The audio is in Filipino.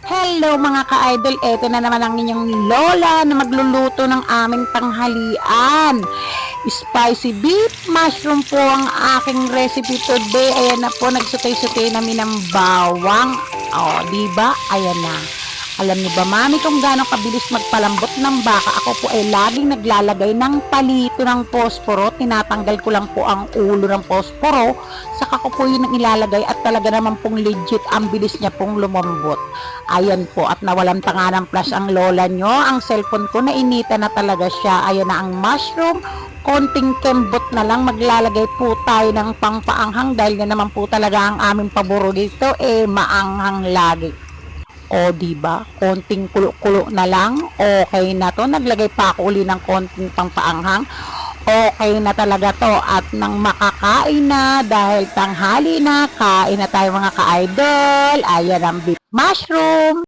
Hello mga ka-idol, eto na naman ang inyong lola na magluluto ng aming tanghalian. Spicy beef mushroom po ang aking recipe today. Ayan na po, nagsutay-sutay namin ng bawang. O, diba? Ayan na. Alam niyo ba, mami, kung gaano kabilis magpalambot ng baka? Ako po ay laging naglalagay ng palito ng posporo. Tinatanggal ko lang po ang ulo ng posporo. Saka ko po yun ang ilalagay at talaga naman pong legit ang bilis niya pong lumambot. Ayan po, at nawalan pa nga ng flash ang lola nyo. Ang cellphone ko, nainita na talaga siya. Ayan na ang mushroom. Konting kembot na lang, maglalagay po tayo ng pangpaanghang dahil na naman po talaga ang aming paboro dito, maanghang lagi. O, diba? Konting kulo-kulo na lang. Okay na to. Naglagay pa ako uli ng konting pangpaanghang. Okay na talaga to. At nang makakain na, dahil tanghali na, kain na tayo mga ka-idol. Ayan ang beef mushroom.